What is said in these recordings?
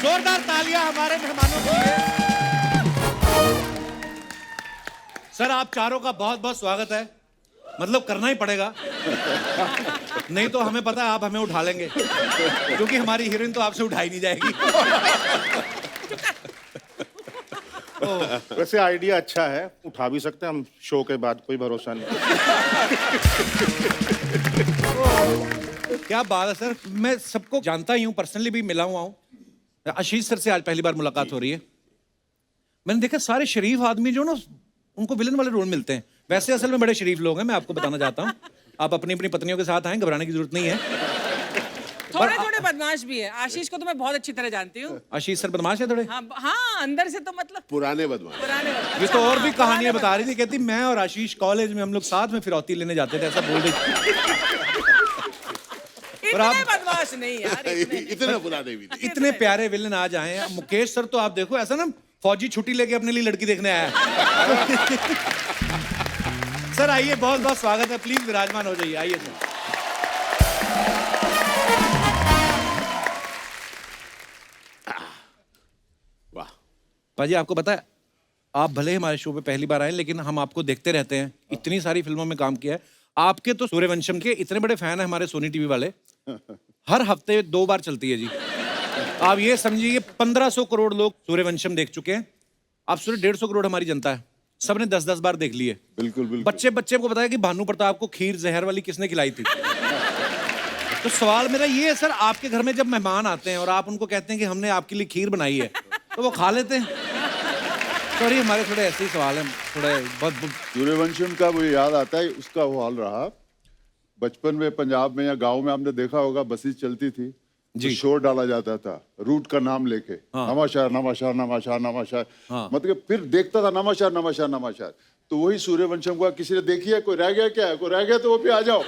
जोरदार तालियां हमारे मेहमानों के लिए। सर आप चारों का बहुत बहुत स्वागत है। मतलब करना ही पड़ेगा, नहीं तो हमें पता है आप हमें उठा लेंगे, क्योंकि हमारी हीरोइन तो आपसे उठाई नहीं जाएगी। वैसे आइडिया अच्छा है, उठा भी सकते हैं हम शो के बाद, कोई भरोसा नहीं। क्या बात है सर, मैं सबको जानता ही हूँ, पर्सनली भी मिला हुआ हूँ। आशीष सर से आज पहली बार मुलाकात हो रही है। मैंने देखा सारे शरीफ आदमी जो ना उनको विलन वाले रोल मिलते हैं, वैसे असल में बड़े शरीफ लोग हैं। मैं आपको बताना चाहता हूँ, आप अपनी अपनी पत्नियों के साथ आए, घबराने की जरूरत नहीं है। थोड़े थोड़े बदमाश भी है। आशीष को तो मैं बहुत अच्छी तरह जानती हूँ। आशीष सर बदमाश है थोड़े। हाँ हाँ, अंदर से तो मतलब पुराने बदमाश। पुराने ये तो और भी कहानियां बता रही थी, कहती मैं और आशीष कॉलेज में हम लोग साथ में फिरौती लेने जाते थे, ऐसा बोल रही थी। इतने बदमाश नहीं यार, इतने पुराने भी नहीं। इतने प्यारे विलन आज आए हैं। मुकेश सर तो आप देखो ऐसा ना फौजी छुट्टी लेके अपने लिए लड़की देखने आया है। सर आइए, बहुत बहुत स्वागत है, प्लीज विराजमान हो जाइए, आइए सर। वाह, पाजी आपको पता है, आप भले हमारे शो पे पहली बार आए, लेकिन हम आपको देखते रहते हैं, इतनी सारी फिल्मों में काम किया है। आपके तो सूर्यवंशम के इतने बड़े फैन है हमारे सोनी टीवी वाले, हर हफ्ते 2 बार चलती है जी। आप ये समझिए 1500 करोड़ लोग सूर्यवंशम देख चुके हैं। आप सोचिए 150 करोड़ हमारी जनता है, सबने 10-10 बार देख ली है। बिल्कुल बिल्कुल। बच्चे बच्चे को बताया कि भानु प्रताप को खीर जहर वाली किसने खिलाई थी। तो सवाल मेरा ये है सर, आपके घर में जब मेहमान आते हैं और आप उनको कहते हैं कि हमने आपके लिए खीर बनाई है, तो वो खा लेते हैं? सॉरी, हमारे थोड़े ऐसे ही सवाल हैं, थोड़े बहुत। सूर्यवंशम का मुझे याद आता है, उसका वो हाल रहा बचपन में। पंजाब में या गांव में आपने देखा होगा, बसेस चलती थी जी। तो शोर डाला जाता था रूट का नाम लेके। हाँ। नवाशहर नवाशहर नवाशहर नवाशहर। हाँ। मतलब फिर देखता था नवाशहर नवाशहर नवाशहर। तो वही सूर्यवंशम का किसी ने देखी है, कोई रह गया क्या है, कोई रह गया तो वो भी आ जाओ।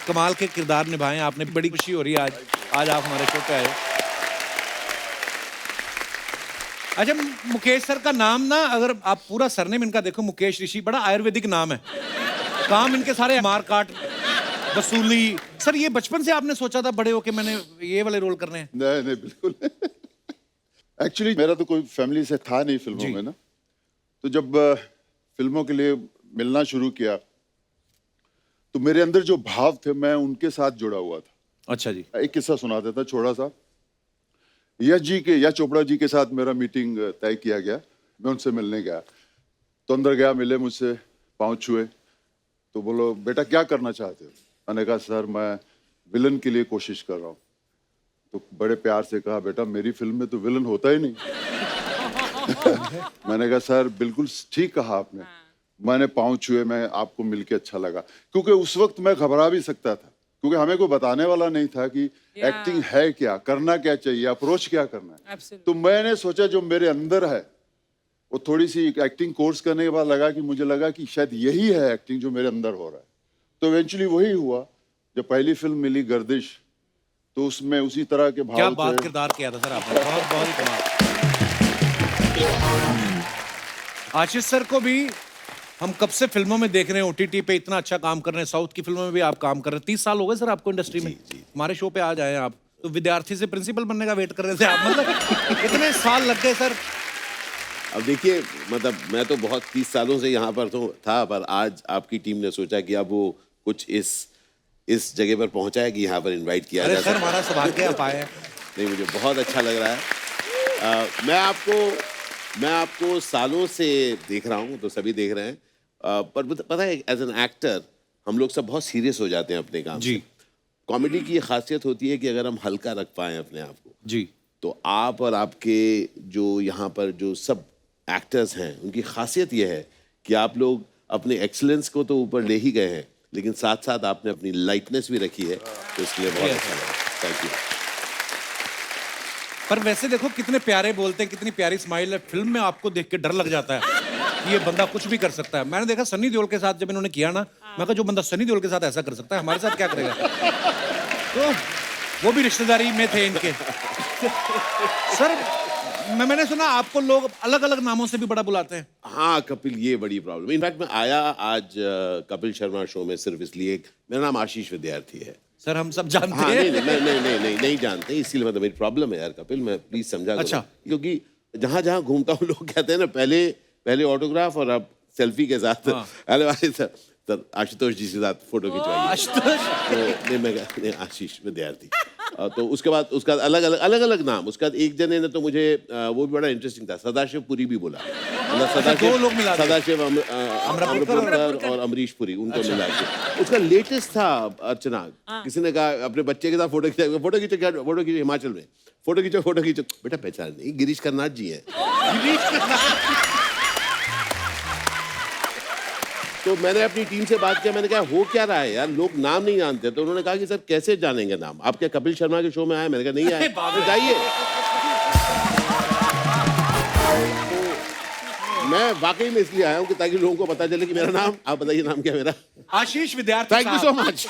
कमाल के किरदार निभाए आपने, बड़ी खुशी हो रही है आज आप हमारे शो पे आए। अच्छा, मुकेश सर का नाम ना, अगर आप पूरा सरनेम इनका देखो, मुकेश ऋषि, बड़ा आयुर्वेदिक नाम है। काम इनके सारे मारकाट, वसूली। सर ये बचपन से आपने सोचा था बड़े होके मैंने ये वाले रोल करने हैं? नहीं नहीं, बिल्कुल। एक्चुअली मेरा तो कोई फैमिली से था नहीं फिल्मों में ना। तो जब फिल्मों के लिए मिलना शुरू किया तो मेरे अंदर जो भाव थे, मैं उनके साथ जुड़ा हुआ था। अच्छा जी। एक किस्सा सुनाता था छोटा सा। यश चोपड़ा जी के साथ मेरा मीटिंग तय किया गया। मैं उनसे मिलने गया तो अंदर गया, मिले मुझसे, पाँव छुए। तो बोलो बेटा क्या करना चाहते हो? मैंने कहा सर मैं विलन के लिए कोशिश कर रहा हूँ। तो बड़े प्यार से कहा बेटा मेरी फिल्म में तो विलन होता ही नहीं। मैंने कहा सर बिल्कुल ठीक कहा आपने। मैंने पाँव छुए, मैं आपको मिलके अच्छा लगा, क्योंकि उस वक्त मैं घबरा भी सकता था, क्योंकि हमें कोई बताने वाला नहीं था कि एक्टिंग है क्या, करना क्या चाहिए, अप्रोच क्या करना है। तो मैंने सोचा जो मेरे अंदर है वो थोड़ी सी एक्टिंग कोर्स करने के बाद लगा कि मुझे लगा कि शायद यही है एक्टिंग जो मेरे अंदर हो रहा है। तो इवेंचुअली वही हुआ। जब पहली फिल्म मिली गर्दिश, तो उसमें उसी तरह के भाव क्या बात थे। किरदार किया था सर आपने, बहुत बहुत ही कमाल। आशीष सर को भी हम कब से फिल्मों में देख रहे हैं, ओटीटी पे इतना अच्छा काम कर रहे हैं, साउथ की फिल्मों में भी आप काम कर रहे हैं। 30 साल हो गए सर आपको इंडस्ट्री में। हमारे शो पे आज आए आप, तो विद्यार्थी से प्रिंसिपल बनने का वेट कर रहे थे आप, मतलब इतने साल लग गए सर। अब देखिए, मतलब मैं तो बहुत 30 सालों से यहाँ पर तो था, पर आज आपकी टीम ने सोचा कि अब वो कुछ इस जगह पर पहुंचा है कि यहाँ पर इनवाइट किया अरे जाए। सर हमारा सौभाग्य आप आए हैं। नहीं, मुझे बहुत अच्छा लग रहा है। मैं आपको सालों से देख रहा हूँ, तो सभी देख रहे हैं। पर पता है, एज एन एक्टर हम लोग सब बहुत सीरियस हो जाते हैं अपने काम जी। से। कॉमेडी की ये खासियत होती है कि अगर हम हल्का रख पाएं अपने आप को, जी। तो आप और आपके जो यहाँ पर जो सब एक्टर्स हैं, उनकी खासियत ये है कि आप लोग अपने एक्सीलेंस को तो ऊपर ले ही गए हैं, लेकिन साथ साथ आपने अपनी लाइटनेस भी रखी है, तो इसके लिए बहुत अच्छा लगा। Thank you. पर वैसे देखो कितने प्यारे बोलते हैं, कितनी प्यारी स्माइल है। फिल्म में आपको देख के डर लग जाता है कि ये बंदा कुछ भी कर सकता है। मैंने देखा सनी देओल के साथ जब इन्होंने किया ना, मैं कहा जो बंदा सनी देओल के साथ ऐसा कर सकता है, हमारे साथ क्या करेगा? तो वो भी रिश्तेदारी में थे इनके। सर मैंने सुना आपको लोग अलग अलग नामों से भी बड़ा बुलाते हैं। हाँ कपिल, ये बड़ी प्रॉब्लम। इनफैक्ट मैं आया आज कपिल शर्मा शो में सिर्फ इसलिए, मेरा नाम आशीष विद्यार्थी है। सर हम सब जानते हाँ हैं। नहीं जानते, इसीलिए मतलब मेरी प्रॉब्लम है यार कपिल, मैं प्लीज समझा करो। अच्छा। क्योंकि जहां जहां घूमता हूँ लोग कहते हैं ना, पहले ऑटोग्राफ और अब सेल्फी के साथ। हेलो भाई सर आशुतोष जी के साथ फोटो खिंचवाइए। आशुतोष तो नहीं, आशीष विद्यार्थी। तो उसके बाद उसका अलग नाम, उसका एक जने ने तो मुझे वो भी बड़ा इंटरेस्टिंग था, सदाशिव पुरी भी बोला। मतलब दो लोग मिला दिए। सदाशिव अमृतपुरकर और अमरीश पुरी, उनको मिला के उसका लेटेस्ट था। अर्चना किसी ने कहा अपने बच्चे के साथ फोटो खींचो हिमाचल में, फोटो खींचो। बेटा पहचान नहीं, गिरीश कर्नाड जी है। तो मैंने अपनी टीम से बात किया, मैंने कहा हो क्या रहा है यार, लोग नाम नहीं जानते। तो उन्होंने कहा कि सर कैसे जानेंगे नाम, आप क्या कपिल शर्मा के शो में आए? मैंने कहा नहीं आए। तो जाइए। तो मैं वाकई में इसलिए आया हूँ कि ताकि लोगों को पता चले कि मेरा नाम, आप बताइए नाम क्या मेरा? आशीष विद्यार्थी। Thank you so much.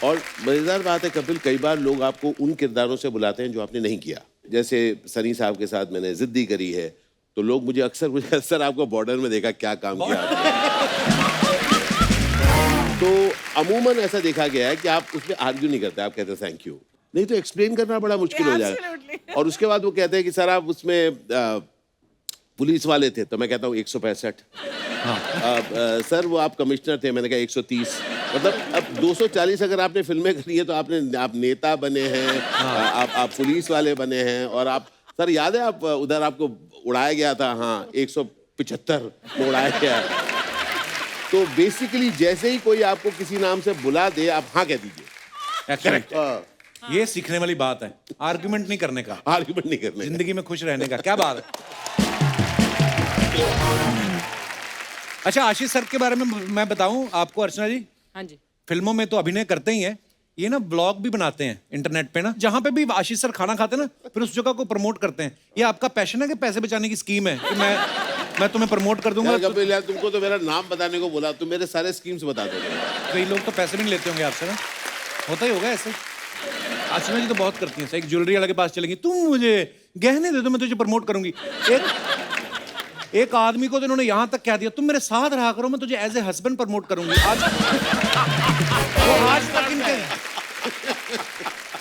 और मजेदार बात है कपिल, कई बार लोग आपको उन किरदारों से बुलाते हैं जो आपने नहीं किया। जैसे सनी साहब के साथ मैंने जिद्दी करी है, तो लोग मुझे अक्सर सर आपको बॉर्डर में देखा, क्या काम किया आपने? तो अमूमन ऐसा देखा गया है कि आप उसमें आर्ग्यू नहीं करते, आप कहते हैं थैंक यू। नहीं तो एक्सप्लेन करना बड़ा मुश्किल हो जाएगा। और उसके बाद वो कहते हैं कि सर आप उसमें पुलिस वाले थे, तो मैं कहता हूँ 165। सर वो आप कमिश्नर थे, मैंने कहा 130। मतलब अब 240 अगर आपने फिल्में करी है तो आप नेता बने हैं, आप पुलिस वाले बने हैं, और आप सर याद है आप उधर आपको उड़ाया गया था, हाँ 175 में उड़ाया गया। तो बेसिकली जैसे ही कोई आपको किसी नाम से बुला दे, आप हाँ कह दीजिए। करेक्ट। ये सीखने वाली बात है, आर्गुमेंट नहीं करने का, आर्गुमेंट नहीं करने का। जिंदगी में खुश रहने का। क्या बात है। अच्छा आशीष सर के बारे में मैं बताऊं आपको अर्चना जी, हाँ जी, फिल्मों में तो अभिनय करते ही हैं, ये ना ब्लॉग भी बनाते हैं इंटरनेट पे ना, जहां पे भी आशीष सर खाना खाते हैं ना, फिर उस जगह को प्रमोट करते हैं। ये आपका पैशन है कि पैसे बचाने की स्कीम है कि मैं तुम्हें प्रमोट कर दूंगा? कपिल यार तुमको तो मेरा नाम बताने को बोला, तुम मेरे सारे स्कीम्स बता दो। कई लोग तो पैसे भी नहीं लेते होंगे आपसे ना, होता ही होगा ऐसे। अर्चना जी तो बहुत करती हैं, एक ज्वेलरी वाले के पास चलेंगी, तुम मुझे गहने दे दो मैं तुझे प्रमोट करूंगी। एक आदमी को तो इन्होंने यहां तक कह दिया, तुम मेरे साथ रहा करो मैं तुझे एज ए हस्बैंड प्रमोट करूंगी।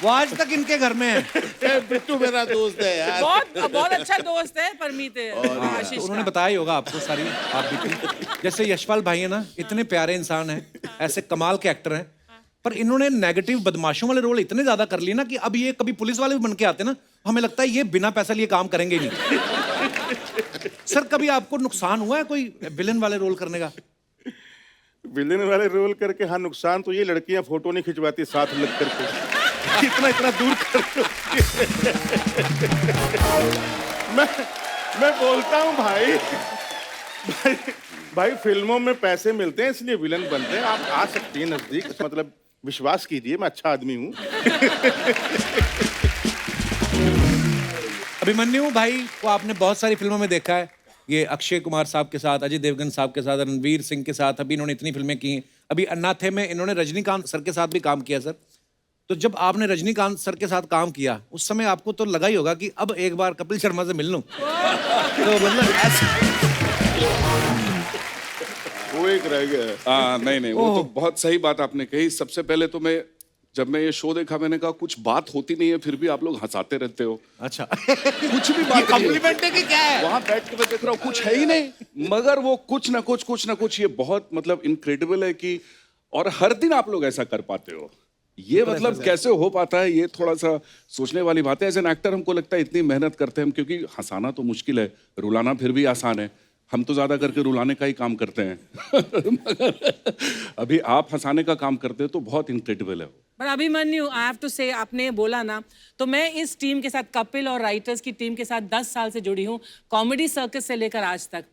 वो आज तक इनके घर में है। बिट्टू मेरा दोस्त है यार, बहुत अच्छा दोस्त है परमीत आशीष उन्होंने का। बताया ही होगा आपको सारी आप भी। जैसे यशपाल भाई है ना, इतने प्यारे इंसान हैं, ऐसे कमाल के एक्टर हैं, पर इन्होंने नेगेटिव बदमाशों वाले रोल इतने ज्यादा कर लिए ना कि अब ये कभी पुलिस वाले भी बन के आते ना, हमें लगता है ये बिना पैसा लिए काम करेंगे नहीं। सर कभी आपको नुकसान हुआ है कोई विलेन वाले रोल करने का? विलेन वाले रोल करके हाँ, नुकसान तो ये लड़कियां फोटो नहीं खिंचवाती साथ लग करके, इतना दूर कर। मैं बोलता हूँ भाई फिल्मों में पैसे मिलते हैं इसलिए विलन बनते हैं। आप आ सकती हैं नजदीक, मतलब विश्वास कीजिए मैं अच्छा आदमी हूँ। अभिमन्यु भाई को आपने बहुत सारी फिल्मों में देखा है, ये अक्षय कुमार साहब के साथ, अजय देवगन साहब के साथ, रणवीर सिंह के साथ, अभी इन्होंने इतनी फिल्में की हैं। अभी अन्नाथे में इन्होंने रजनीकांत सर के साथ भी काम किया। सर तो जब आपने रजनीकांत सर के साथ काम किया उस समय आपको तो लगा ही होगा कि अब एक बार कपिल शर्मा से मिल लूं। तो मतलब वो एक रह गया। नहीं वो तो बहुत सही बात आपने कही। सबसे पहले तो जब मैं ये शो देखा मैंने कहा कुछ बात होती नहीं है फिर भी आप लोग हंसाते रहते हो। अच्छा कुछ भी बात कॉम्प्लीमेंट है कि क्या है? वहां बैठ के मैं देख रहा हूँ कुछ है ही नहीं, मगर वो कुछ ना कुछ ये बहुत मतलब इनक्रेडिबल है कि, और हर दिन आप लोग ऐसा कर पाते हो। ये मतलब कैसे हो पाता है, ये थोड़ा सा सोचने वाली बात है। एज एन एक्टर हमको लगता है इतनी मेहनत करते हैं हम, क्योंकि हंसाना तो मुश्किल है, रुलाना फिर भी आसान है। हम तो ज्यादा करके रुलाने का ही काम करते हैं मगर अभी आप हंसाने का काम करते हो तो बहुत इनक्रेडिबल है। पर अभिमन्यु आई हैव टू से, आपने बोला ना, तो मैं इस टीम के साथ, कपिल और राइटर्स की टीम के साथ 10 साल से जुड़ी हूँ, कॉमेडी सर्कस से लेकर आज तक।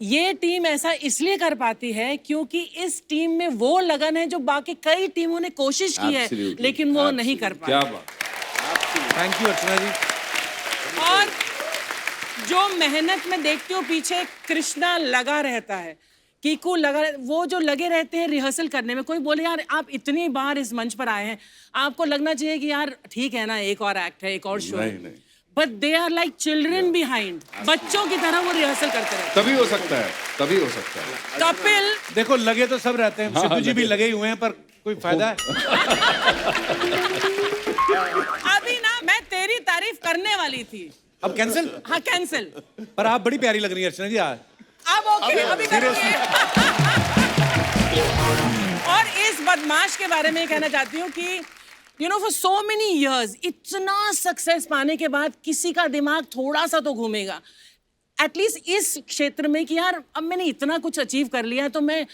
ये टीम ऐसा इसलिए कर पाती है क्योंकि इस टीम में वो लगन है जो बाकी कई टीमों ने कोशिश की है लेकिन वो नहीं कर पाती। क्या बात, थैंक यू अर्चना जी। और जो मेहनत में देखती हूँ पीछे कृष्णा लगा रहता है, कीकू लगा, वो जो लगे रहते हैं रिहर्सल करने में। कोई बोले यार आप इतनी बार इस मंच पर आए हैं, आपको लगना चाहिए कि यार ठीक है ना, एक और एक्ट है, एक और शो है। but they are like children behind. बच्चों की तरह वो रिहर्सल करते रहते तभी हो सकता है, तभी हो सकता है। हैं। कपिल देखो लगे तो सब रहते हैं, सिद्धू जी भी लगे ही हुए हैं, पर कोई फायदा है? अभी ना मैं तेरी तारीफ करने वाली थी। अब कैंसिल? हाँ कैंसिल। पर आप बड़ी प्यारी लग रही है अर्चना जी आज। अब ओके अभी करेंगे। और इस बदमाश के बारे में कहना चाहती हूँ कि you know for so many years इतना सक्सेस पाने के बाद किसी का दिमाग थोड़ा सा तो घूमेगा एटलीस्ट इस क्षेत्र में कि यार अब मैंने इतना कुछ अचीव कर लिया है तो मैं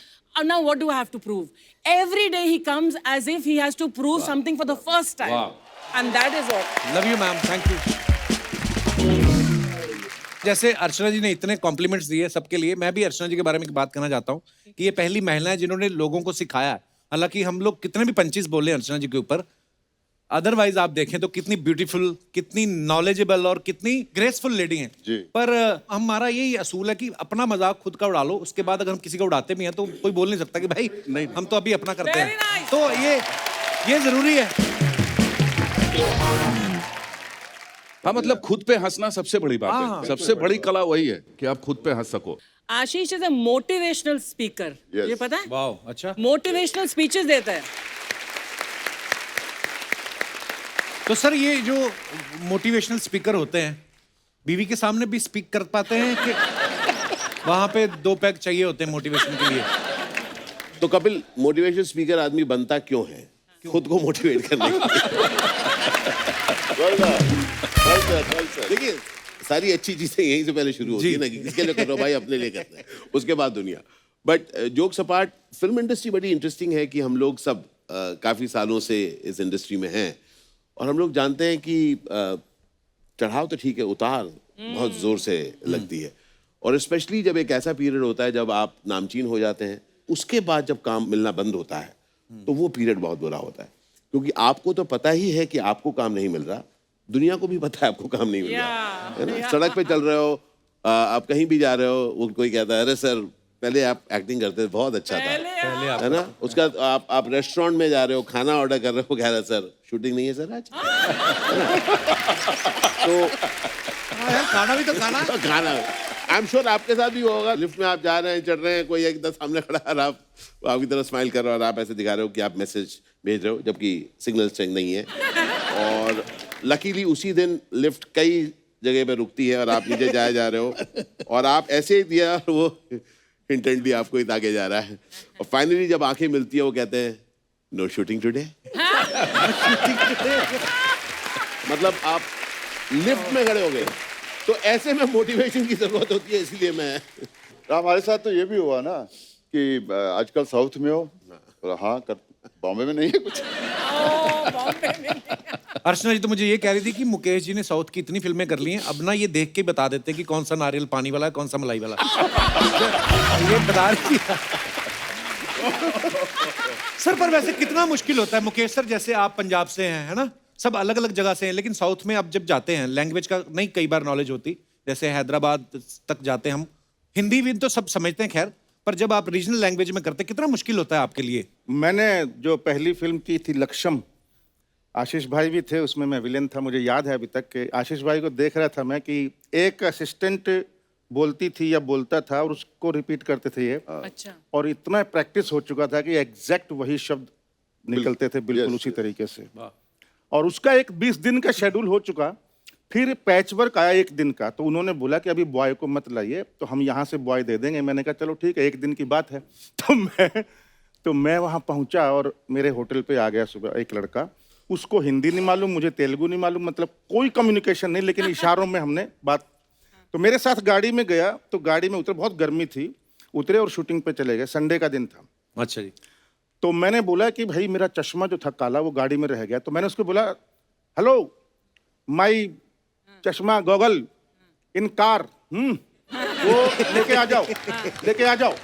now what do I have to prove? Every day he comes as if he has to prove something for the first time. And that is all. Love you ma'am, thank you. जैसे अर्चना जी ने इतने compliments दिए सबके लिए, मैं भी अर्चना जी के बारे में एक बात कहना चाहता हूँ कि ये पहली महिला है जिन्होंने लोगों को सिखाया है। हालांकि हम लोग कितने भी पंचीज बोले अर्चना जी के ऊपर, अदरवाइज आप देखें तो कितनी ब्यूटीफुल, कितनी नॉलेजेबल और कितनी ग्रेसफुल लेडी हैं। जी। पर हमारा यही असूल है कि अपना मजाक खुद का उड़ा लो, उसके बाद अगर हम किसी का उड़ाते भी हैं तो कोई बोल नहीं सकता कि भाई नहीं। हम तो अभी अपना करते Very हैं। nice. तो ये जरूरी है। हाँ मतलब खुद पे हंसना सबसे बड़ी बात है, सबसे बड़ी कला वही है कि आप खुद पे हंस सको। Ashish is a motivational speaker. Yes. ये पता है? वाह, अच्छा। मोटिवेशनल स्पीचेस देता है। तो सर ये जो मोटिवेशनल स्पीकर होते हैं बीवी के सामने भी स्पीक कर पाते हैं कि वहां पे 2 पैक चाहिए होते हैं मोटिवेशन के लिए? तो कपिल, मोटिवेशन स्पीकर आदमी बनता क्यों है? खुद को मोटिवेट करने के लिए। देखिए सारी अच्छी चीजें यहीं से पहले शुरू होती है ना, कि किसके लिए कर रहे हो भाई, अपने लिए करते हैं, उसके बाद दुनिया। But jokes apart, film industry बड़ी इंटरेस्टिंग है कि हम लोग सब काफी सालों से इस इंडस्ट्री में हैं और हम लोग जानते हैं कि चढ़ाव तो ठीक है, उतार बहुत जोर से लगती है। और स्पेशली जब एक ऐसा पीरियड होता है जब आप नामचीन हो जाते हैं, उसके बाद जब काम मिलना बंद होता है तो वो पीरियड बहुत बुरा होता है, क्योंकि आपको तो पता ही है कि आपको काम नहीं मिल रहा, दुनिया को भी पता है आपको काम नहीं मिल रहा है ना। सड़क पे चल रहे हो, आप कहीं भी जा रहे हो, वो कोई कहता है अरे सर पहले आप एक्टिंग करते थे, बहुत अच्छा था, है ना। उसका आप रेस्टोरेंट में जा रहे हो, खाना ऑर्डर कर रहे हो, कह रहे सर शूटिंग नहीं है सर आज, तो खाना भी तो खाना आई एम श्योर आपके साथ भी होगा। लिफ्ट में आप जा रहे हैं, चढ़ रहे हैं, कोई एकदम सामने खड़ा है और आप आपकी तरफ स्माइल कर रहे हो और आप ऐसे दिखा रहे हो कि आप मैसेज भेज रहे हो जबकि सिग्नल स्ट्रेंथ नहीं है। और लकीली उसी दिन लिफ्ट कई जगह पे रुकती है और आप नीचे जाए जा रहे हो और आप ऐसे ही दिया और वो इंटेंटली आपको ही ताके जा रहा है और फाइनली जब आंखें मिलती है वो कहते हैं नो शूटिंग टुडे। मतलब आप लिफ्ट में खड़े हो गए, तो ऐसे में मोटिवेशन की जरूरत होती है, इसलिए मैं हमारे साथ तो ये भी हुआ ना कि आजकल साउथ में हो, हाँ कर बॉम्बे में नहीं है कुछ। अर्चना जी तो मुझे ये कह रही थी कि मुकेश जी ने साउथ की इतनी फिल्में कर ली हैं, अब ना ये देख के बता देते हैं कि कौन सा नारियल पानी वाला है, कौन सा मलाई वाला। ये बता रही थी। सर पर वैसे कितना मुश्किल होता है मुकेश सर, जैसे आप पंजाब से हैं, है ना, सब अलग अलग जगह से हैं, लेकिन साउथ में आप जब जाते हैं लैंग्वेज का नहीं कई बार नॉलेज होती, जैसे हैदराबाद तक जाते हैं हम, हिंदी भी तो सब समझते हैं खैर, पर जब आप रीजनल लैंग्वेज में करते हैं कितना मुश्किल होता है आपके लिए? मैंने जो पहली फिल्म की थी लक्ष्यम, आशीष भाई भी थे उसमें, मैं विलेन था। मुझे याद है अभी तक कि आशीष भाई को देख रहा था मैं कि एक असिस्टेंट बोलती थी या बोलता था और उसको रिपीट करते थे ये, अच्छा। और इतना प्रैक्टिस हो चुका था कि एग्जैक्ट वही शब्द निकलते थे बिल्कुल Yes, उसी तरीके से। और उसका एक 20 दिन का शेड्यूल हो चुका, फिर पैचवर्क आया 1 दिन का, तो उन्होंने बोला कि अभी बॉय को मत लाइए, तो हम यहाँ से बॉय दे देंगे। मैंने कहा चलो ठीक है, 1 दिन की बात है। तो मैं वहाँ पहुँचा और मेरे होटल पे आ गया सुबह एक लड़का, उसको हिंदी नहीं मालूम, मुझे तेलुगु नहीं मालूम, मतलब कोई कम्युनिकेशन नहीं, लेकिन इशारों में हमने बात। तो मेरे साथ गाड़ी में गया, तो गाड़ी में उतरे, बहुत गर्मी थी, उतरे और शूटिंग पे चले गए, संडे का दिन था। अच्छा जी। तो मैंने बोला कि भाई मेरा चश्मा जो था काला वो गाड़ी में रह गया, तो मैंने उसको बोला हेलो माई चश्मा गॉगल इन कार, वो लेके आ जाओ, लेके आ जाओ।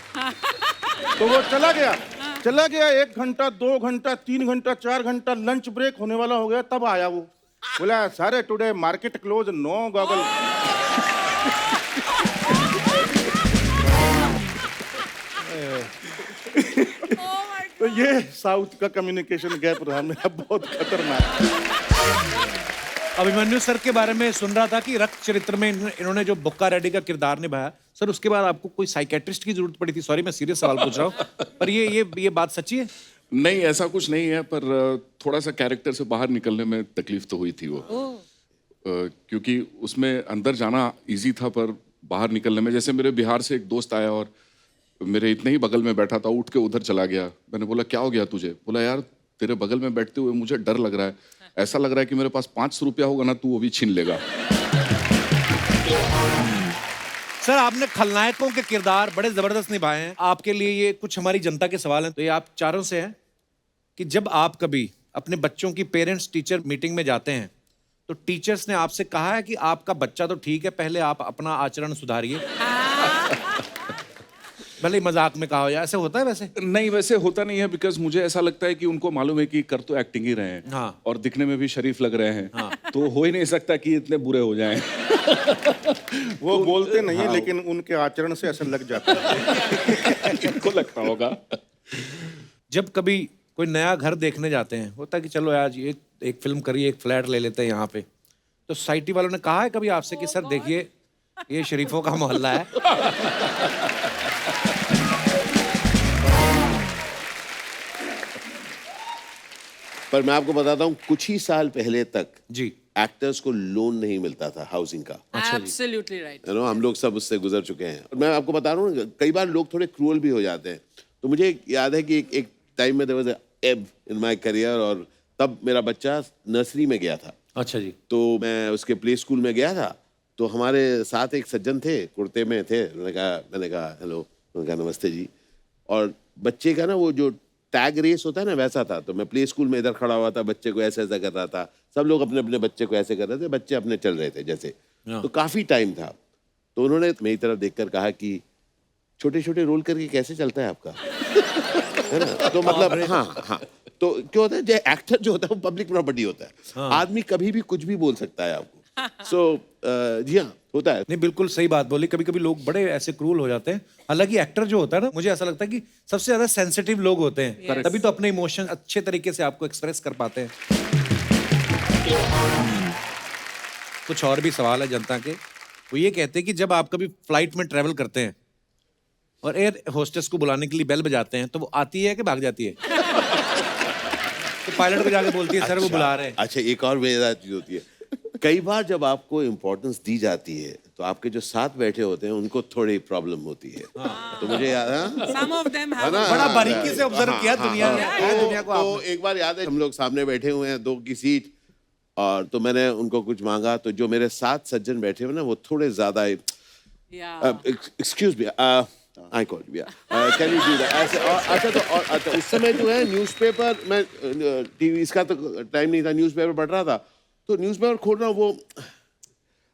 तो वो चला गया 1 घंटा 2 घंटा 3 घंटा 4 घंटा, लंच ब्रेक होने वाला हो गया, तब आया वो, बोला सारे today market close, no goggle. तो ये साउथ का कम्युनिकेशन गैप रहा मेरा बहुत खतरनाक। अभिमन्यु सर के बारे में सुन रहा था कि रक्त चरित्र में इन्होंने जो बुक्का रेड्डी का किरदार निभाया, सर उसके बाद आपको कोई साइकेट्रिस्ट की जरूरत पड़ी थी? सॉरी मैं सीरियस सवाल पूछ रहा हूँ, पर ये बात सच्ची है? नहीं, ऐसा कुछ नहीं है, पर थोड़ा सा कैरेक्टर से बाहर निकलने में तकलीफ तो हुई थी वो। क्योंकि उसमें अंदर जाना इजी था, पर बाहर निकलने में, जैसे मेरे बिहार से एक दोस्त आया और मेरे इतने ही बगल में बैठा था, उठ के उधर चला गया। मैंने बोला क्या हो गया तुझे? बोला यार तेरे बगल में बैठते हुए मुझे डर लग रहा है, ऐसा लग रहा है कि मेरे पास 500 रुपया होगा ना, तू वो भी छीन लेगा। सर आपने खलनायकों के किरदार बड़े जबरदस्त निभाए हैं। आपके लिए ये कुछ हमारी जनता के सवाल हैं, तो ये आप चारों से है कि जब आप कभी अपने बच्चों की पेरेंट्स टीचर मीटिंग में जाते हैं तो टीचर्स ने आपसे कहा है कि आपका बच्चा तो ठीक है, पहले आप अपना आचरण सुधारिए? भले ही मजाक में कहा हो, या ऐसे होता है? वैसे नहीं, वैसे होता नहीं है, बिकॉज मुझे ऐसा लगता है कि उनको मालूम है कि कर तो एक्टिंग ही रहे हैं। हाँ। और दिखने में भी शरीफ लग रहे हैं। हाँ। तो हो ही नहीं सकता कि इतने बुरे हो जाएं। वो बोलते नहीं है, लेकिन उनके आचरण से असर लग जाता है। इनको लगता होगा। जब कभी कोई नया घर देखने जाते हैं, होता है कि चलो आज ये एक फिल्म करिए, एक फ्लैट ले लेते हैं यहाँ पे, तो सोसाइटी वालों ने कहा है कभी आपसे कि सर देखिए ये शरीफों का मोहल्ला है? पर मैं आपको बताता हूँ, कुछ ही साल पहले तक जी एक्टर्स को लोन नहीं मिलता था हाउसिंग का। Absolutely right. हम लोग सब उससे गुजर चुके हैं। और मैं आपको बता रहा हूँ, कई बार लोग थोड़े क्रूअल भी हो जाते हैं। तो मुझे याद है कि एक टाइम में देयर वाज अ एब इन माय करियर, और तब मेरा बच्चा नर्सरी में गया था। अच्छा जी। तो मैं उसके प्ले स्कूल में गया था, तो हमारे साथ एक सज्जन थे, कुर्ते में थे। मैंने कहा हेलो, उन्होंने कहा नमस्ते जी। और बच्चे का ना वो जो टैग रेस होता है ना, वैसा था। तो मैं प्ले स्कूल में इधर खड़ा हुआ था, बच्चे को ऐसे ऐसा कर रहा था, सब लोग अपने अपने बच्चे को ऐसे कर रहे थे, बच्चे अपने चल रहे थे जैसे। तो काफी टाइम था। तो उन्होंने मेरी तरफ देखकर कहा कि छोटे छोटे रोल करके कैसे चलता है आपका? है ना? तो मतलब हाँ। तो क्या होता है, जो एक्टर जो होता है वो पब्लिक प्रॉपर्टी होता है। आदमी कभी भी कुछ भी बोल सकता है आपको। सो जी हाँ, होता है। नहीं बिल्कुल सही बात बोली। कभी कभी लोग बड़े ऐसे क्रूल हो जाते हैं। हालांकि एक्टर जो होता है ना, मुझे ऐसा लगता है कि सबसे ज्यादा सेंसिटिव लोग होते हैं, तभी तो अपने इमोशन अच्छे तरीके से आपको एक्सप्रेस कर पाते हैं। कुछ और भी सवाल है जनता के। वो ये कहते हैं कि जब आप कभी फ्लाइट में ट्रेवल करते हैं और एयर होस्टेस को बुलाने के लिए बेल बजाते हैं, तो वो आती है कि भाग जाती है? तो पायलट को जाके बोलती है सर वो बुला रहे हैं। अच्छा, एक और मजेदार चीज होती है, कई बार जब आपको इम्पोर्टेंस दी जाती है तो आपके जो साथ बैठे होते हैं उनको थोड़ी प्रॉब्लम होती है। तो मुझे याद है, Some of them have. बड़ा बारीकी से ऑब्जर्व किया दुनिया में। दुनिया को तो एक बार याद है, हम लोग सामने बैठे हुए हैं, 2 की सीट, और तो मैंने उनको कुछ मांगा, तो जो मेरे साथ सज्जन बैठे हुए ना, वो थोड़े ज्यादा Yeah. Excuse me, I call you, can you do that ऐसे। और अच्छा, तो और अच्छा, उस समय जो है न्यूज़पेपर, मैं टीवी इसका तो टाइम नहीं था, न्यूज़पेपर पढ़ रहा था। तो न्यूज़पेपर खोल रहा हूँ, वो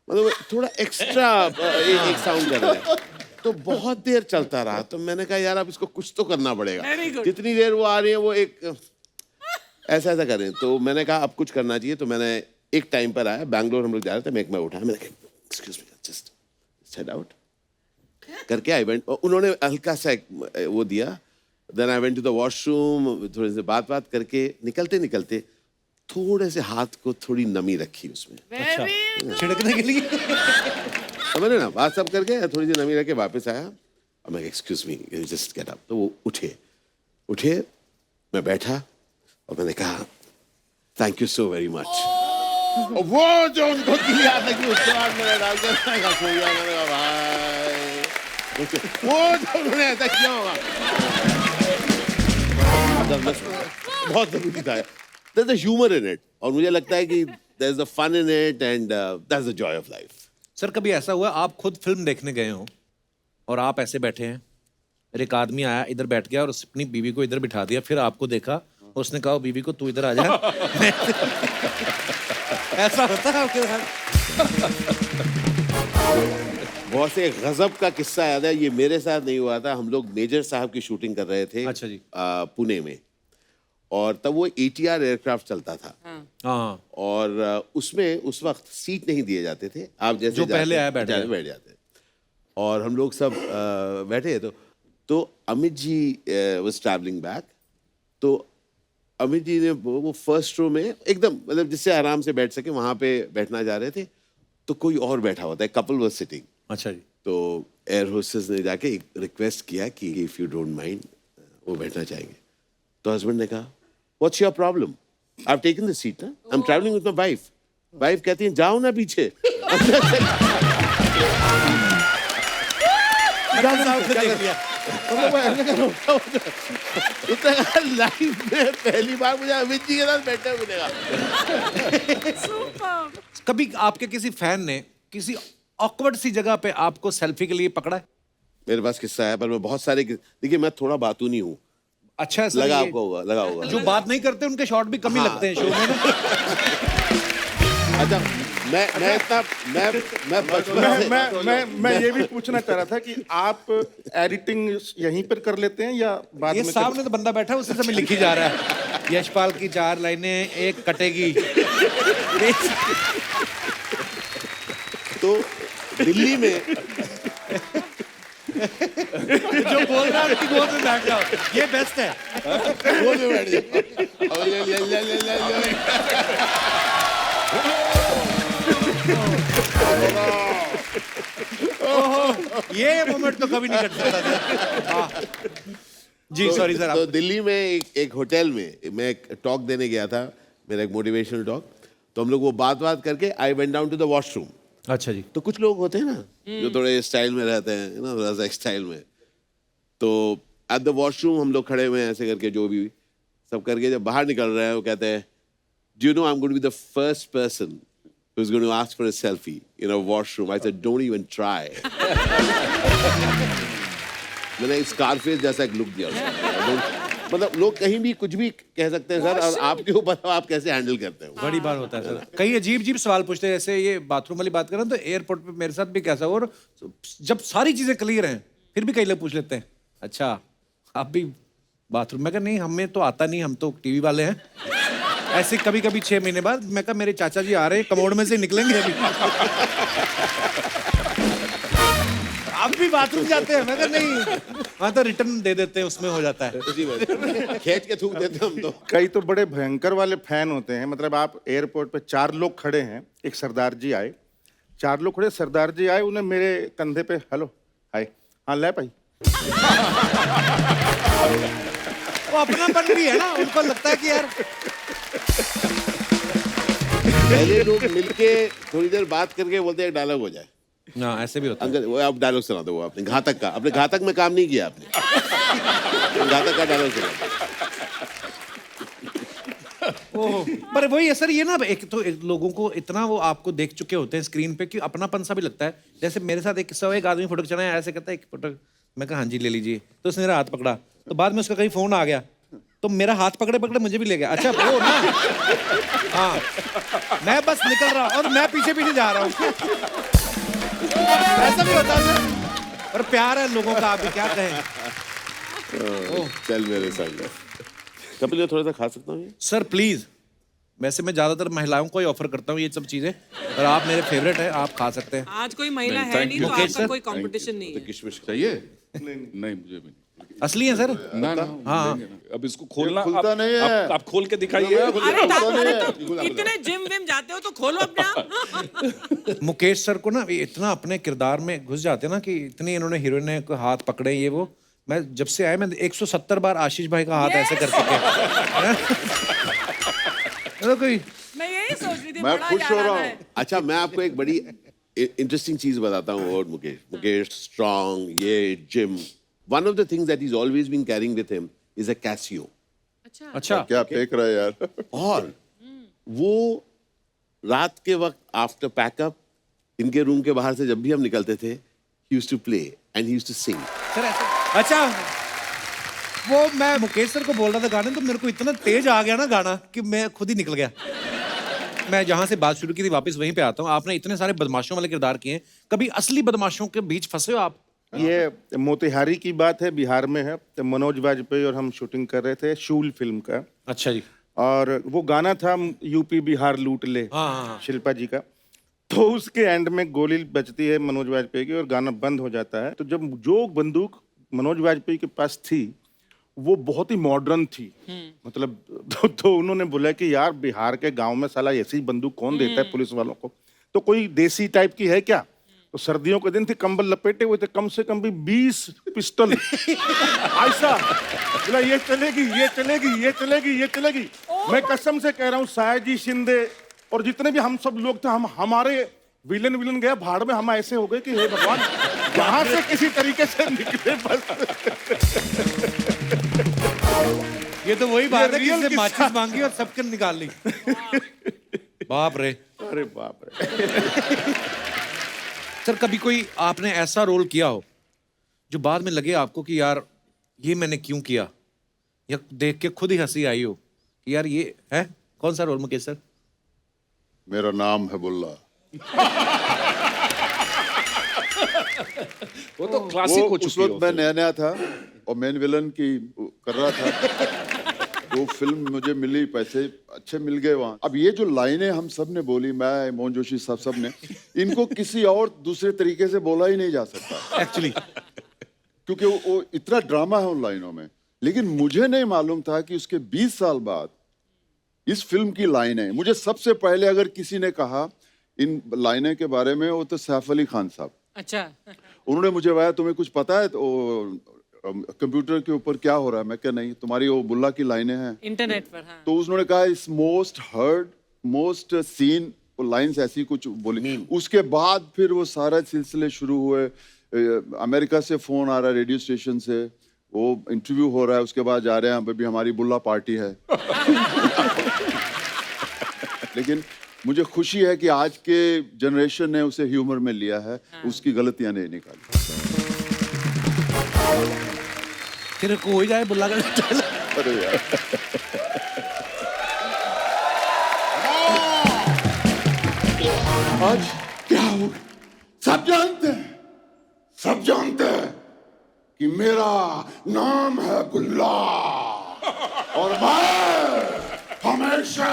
मतलब थोड़ा एक्स्ट्रा एक साउंड कर रहा है, तो बहुत देर चलता रहा। तो मैंने कहा यार अब इसको कुछ तो करना पड़ेगा। Very good. जितनी देर वो आ रही है वो एक ऐसा ऐसा करें। तो मैंने कहा अब कुछ करना चाहिए। तो मैंने एक टाइम पर आया, बैंगलोर हम लोग जा रहे थे, मैं उठाया, मैंने कहा excuse me, just set out करके आई वेंट। उन्होंने हल्का सा वो दिया। Then I went to the washroom, थोड़े से बात करके निकलते निकलते थोड़े से हाथ को थोड़ी नमी रखी उसमें, Very छिड़कने के लिए। समझ ना, बात सब करके थोड़ी सी नमी रख के वापस आया। अब मैं excuse me, just get up. तो वो उठे, मैं बैठा और मैंने कहा thank you so very much. वो जो उनको दिया था कि उसके बाद मैंने डाल के मैंने कहा सो गया। मैंने कहा भाई, वो जो उन्होंने ऐसा किया होगा, बहुत जरूरी था। There's a humor in it, और मुझे लगता है कि there's a fun in it, and that's the joy of life. Sir कभी ऐसा हुआ आप खुद फिल्म देखने गए हो और आप ऐसे बैठे हैं, और एक आदमी आया इधर बैठ गया और उसने अपनी बीवी को इधर बिठा दिया, फिर आपको देखा और उसने कहा बीवी को तू इधर आ जा? ऐसा होता है आपके साथ? बहुत से गजब का किस्सा याद है, ये मेरे साथ नहीं हुआ था। हम लोग मेजर साहब की शूटिंग कर रहे थे। अच्छा जी। पुणे में, और तब वो ATR एयरक्राफ्ट चलता था। हाँ। और उसमें उस वक्त सीट नहीं दिए जाते थे, आप जैसे जो पहले आया बैठ जाते। और हम लोग सब बैठे, तो Amit ji was travelling back. तो अमित जी ने वो फर्स्ट रो में एकदम मतलब जिससे आराम से बैठ सके वहां पे बैठना जा रहे थे, तो कोई और बैठा होता है, कपल वाज सिटिंग। अच्छा जी। तो एयर होस्टेस ने जाके एक रिक्वेस्ट किया कि इफ यू डोंट माइंड वो बैठना चाहेंगे। तो हस्बैंड ने कहा what's your problem, I have taken the seat ना, I am travelling with my wife. Wife कहती है जाओ ना पीछे। लाइफ में पहली बार मुझे अमित जी के साथ बैठे हुए मिलेगा। कभी आपके किसी फैन ने किसी ऑकवर्ड सी जगह पे आपको सेल्फी के लिए पकड़ा है? मेरे पास किस्सा है, पर मैं बहुत सारे, देखिए मैं थोड़ा बातूनी हूँ। अच्छा है सर, लगा ये आपको होगा, लगा होगा। जो बात नहीं करते उनके शॉट भी कम ही लगते हैं शो में ना। अच्छा, मैं इतना मैं बचपन से मैं ये भी पूछना चाह रहा था कि आप एडिटिंग यहीं पर कर लेते हैं या बाद ये में सामने तो बंदा बैठा है, उसी समय लिखी जा रहा है यशपाल की 4 लाइनें एक कटेगी। तो दिल्ली में जो बोल रहा है उसकी गोद में बैठ जाओ, ये बेस्ट है। गोद में बैठ जाओ। और ये मोमेंट तो कभी नहीं कट सकता था। हाँ। जी सॉरी सर। तो दिल्ली में एक होटल में मैं एक टॉक देने गया था, मेरा एक मोटिवेशनल टॉक। तो हम लोग वो बात करके I went down to the washroom. अच्छा जी। तो कुछ लोग होते हैं ना जो थोड़े स्टाइल में रहते हैं ना, थोड़ा सा स्टाइल में। तो एट द वॉशरूम हम लोग खड़े हुए हैं ऐसे करके, जो भी सब करके जब बाहर निकल रहे हैं वो कहते हैं do you know I am going to be the first person who is going to ask for a selfie in a washroom. I said don't even try. मैंने स्कारफेस जैसा एक लुक दिया उसको। मतलब लोग कहीं भी कुछ भी कह सकते हैं सर, और आपके ऊपर आप कैसे हैंडल करते हो। बड़ी बार होता है सर, कई अजीब अजीब सवाल पूछते हैं। जैसे ये बाथरूम वाली बात करें तो एयरपोर्ट पे मेरे साथ भी कैसा, और जब सारी चीजें क्लियर हैं फिर भी कई लोग पूछ लेते हैं अच्छा आप भी बाथरूम में? नहीं हमें तो आता नहीं, हम तो टीवी वाले हैं। ऐसे कभी कभी 6 महीने बाद मैं कहा मेरे चाचा जी आ रहे हैं, कमोड में से निकलेंगे अभी। आप भी बाथरूम जाते हैं? मैं कहा नहीं, हाँ तो रिटर्न दे देते हैं, उसमें हो जाता है। उसी में खींच के थूक देते हैं हम तो। कई तो बड़े भयंकर वाले फैन होते हैं। मतलब आप एयरपोर्ट पे 4 लोग खड़े हैं, एक सरदार जी आए, 4 लोग खड़े, सरदार जी आए, उन्हें मेरे कंधे पे हेलो हाय, हाँ ले भाई। वो अपनापन भी है ना, उनको लगता है कि यार पहले लोग मिलके थोड़ी देर बात करके बोलते हैं डायलॉग हो जाए। ना ऐसे भी होता है। अंकल वो आप डायलॉग सुना दो, वो आपने घातक का, अपने घातक में काम नहीं किया आपने। घातक का डायलॉग सुना। पर वही है सर, ये ना एक तो लोगों को इतना वो आपको देख चुके होते हैं स्क्रीन पे कि अपनापन सा भी लगता है। जैसे मेरे साथ एक किस्सा हुआ, एक आदमी फोटो खिंचाना है, ऐसे कहता है एक फोटो, मैं कहा हाँ जी ले लीजिए, तो उसने मेरा हाथ पकड़ा, तो बाद में उसका कहीं फोन आ गया तो मेरा हाथ पकड़े पकड़े मुझे भी ले गया। अच्छा वो ना, हाँ मैं बस निकल रहा और मैं पीछे पीछे जा रहा हूँ। ऐसा भी होता है सर, पर प्यार है लोगों का, आप भी क्या कहें। चल मेरे संग। कपिल ये थोड़ा सा खा सकता हूँ ये? सर प्लीज, वैसे मैं ज्यादातर महिलाओं को ही ऑफर करता हूँ ये सब चीजें, पर आप मेरे फेवरेट हैं, आप खा सकते हैं। आज कोई महिला नहीं, है thank नहीं you. तो मुकेश आपका सर? कोई कंपटीशन नहीं है। किशमिश चाहिए? नहीं मुझे भी नहीं। असली है सर? ना हाँ। लेंगे ना। अब इसको खोलना, खुलता नहीं है। आप खोल के दिखाइए। अरे इतने जिम विम जाते हो तो खोलो अपने आप। मुकेश सर को ना इतना अपने किरदार में घुस जाते हैं ना कि इतनी इन्होंने हीरोइन को हाथ पकड़े, ये वो। मैं जब से आया मैं 170 बार आशीष भाई का हाथ ऐसे कर चुके हैं। कोई मैं यही सोच रही थी, मैं बड़ा खुश हो याद रहा आ हूँ। है। अच्छा मैं आपको एक बड़ी इंटरेस्टिंग चीज बताता हूँ। और मुकेश स्ट्रॉन्ग, ये gym, one of the things that is always been carrying with him is a Casio. अच्छा क्या फेंक रहा है यार। और वो रात के वक्त आफ्टर पैकअप इनके रूम के बाहर से जब भी हम निकलते थे, he used to play and he used to sing. Sir ऐसे, अच्छा वो मैं मुकेश सर को बोल रहा था गाने, तो मेरे को इतना तेज आ गया ना गाना कि मैं खुद ही निकल गया। मैं जहां से बात शुरू की थी वापस वहीं पे आता हूँ। आपने इतने सारे बदमाशों वाले किरदार किए हैं, कभी असली बदमाशों के बीच फंसे हो आप? ये मोतिहारी की बात है, बिहार में है। तो मनोज वाजपेयी और हम शूटिंग कर रहे थे शूल फिल्म का, अच्छा जी। और वो गाना था यूपी बिहार लूट ले, हाँ। शिल्पा जी का। तो उसके एंड में गोली बजती है मनोज वाजपेयी की और गाना बंद हो जाता है। तो जब जो बंदूक मनोज वाजपेयी के पास थी वो बहुत ही मॉडर्न थी। मतलब तो उन्होंने बोला कि यार बिहार के गांव में साला ऐसी बंदूक कौन देता है पुलिस वालों को, तो कोई देसी टाइप की है क्या? तो सर्दियों के दिन थे, कंबल लपेटे हुए थे, कम से कम भी 20 पिस्टल ऐसा बोला ये चलेगी, ये चलेगी, ये चलेगी, ये चलेगी। मैं कसम से कह रहा हूँ, सायाजी शिंदे और जितने भी हम सब लोग थे, हम हमारे विलन गया भाड़ में, हम ऐसे हो गए कि हे भगवान यहाँ से किसी तरीके से निकले बस। ये तो वही बात है कि रियल इससे किस्सा। माचिस मांगी और सबके निकाल ली। बाप रे। अरे बाप रे। सर कभी कोई आपने ऐसा रोल किया हो जो बाद में लगे आपको कि यार ये मैंने क्यों किया, या देख के खुद ही हंसी आई हो कि यार ये है? कौन सा रोल मुकेश सर? मेरा नाम है बुल्ला। वो तो क्लासिक हो वो उस चुकी वक्त मैं नया नया था और मेन विलन की कर रहा था। वो फिल्म मुझे मिली, पैसे अच्छे मिल गए वहाँ। अब ये जो लाइनें हम सब ने बोली, मैं, मोहन जोशी साहब सब ने, इनको किसी और दूसरे तरीके से बोला ही नहीं जा सकता एक्चुअली क्योंकि वो इतना ड्रामा है उन लाइनों में। लेकिन मुझे नहीं मालूम था कि उसके 20 साल बाद इस फिल्म की लाइनें, मुझे सबसे पहले अगर किसी ने कहा इन लाइनें के बारे में, वो तो सैफ अली खान साहब। अच्छा। उन्होंने मुझे बताया तुम्हें कुछ पता है तो कंप्यूटर के ऊपर क्या हो रहा है? मैं क्या नहीं, तुम्हारी वो बुल्ला की लाइनें हैं इंटरनेट पर। हाँ। तो उन्होंने कहा इस मोस्ट हर्ड मोस्ट सीन, वो लाइंस ऐसी कुछ बोली। उसके बाद फिर वो सारा सिलसिले शुरू हुए। अमेरिका से फोन आ रहा है, रेडियो स्टेशन से, वो इंटरव्यू हो रहा है, उसके बाद जा रहे हैं अभी हमारी बुल्ला पार्टी है। लेकिन मुझे खुशी है कि आज के जनरेशन ने उसे ह्यूमर में लिया है, उसकी गलतियां नहीं निकाली। फिर को हो ही जाए बुल्ला का स्टाइल। अरे यार आज क्या हो, सब जानते हैं, सब जानते हैं कि मेरा नाम है बुल्ला और मैं हमेशा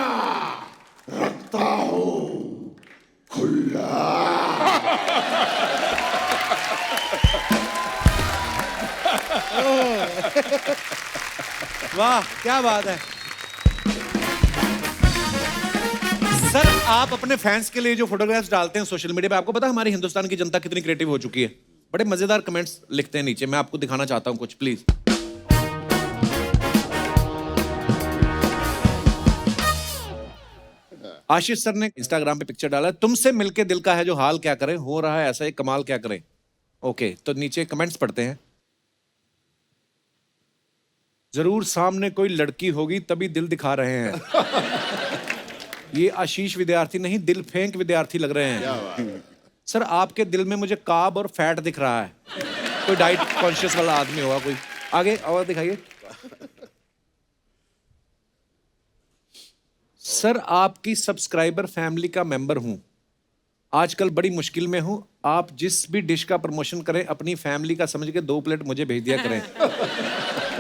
रखता हूँ खुला। वाह क्या बात है सर। आप अपने फैंस के लिए जो फोटोग्राफ्स डालते हैं सोशल मीडिया पे, आपको पता है हमारी हिंदुस्तान की जनता कितनी क्रिएटिव हो चुकी है? बड़े मजेदार कमेंट्स लिखते हैं नीचे, मैं आपको दिखाना चाहता हूं कुछ, प्लीज। आशीष सर ने इंस्टाग्राम पे पिक्चर डाला, तुमसे मिलके दिल का है जो हाल क्या करें, हो रहा है ऐसा एक कमाल क्या करें। ओके, तो नीचे कमेंट्स पढ़ते हैं। जरूर सामने कोई लड़की होगी तभी दिल दिखा रहे हैं। ये आशीष विद्यार्थी नहीं, दिल फेंक विद्यार्थी लग रहे हैं। सर आपके दिल में मुझे कार्ब और फैट दिख रहा है, कोई डाइट कॉन्शियस वाला आदमी होगा कोई। आगे और दिखाइए। सर आपकी सब्सक्राइबर फैमिली का मेंबर हूं, आजकल बड़ी मुश्किल में हूं, आप जिस भी डिश का प्रमोशन करें अपनी फैमिली का समझ के 2 प्लेट मुझे भेज दिया करें,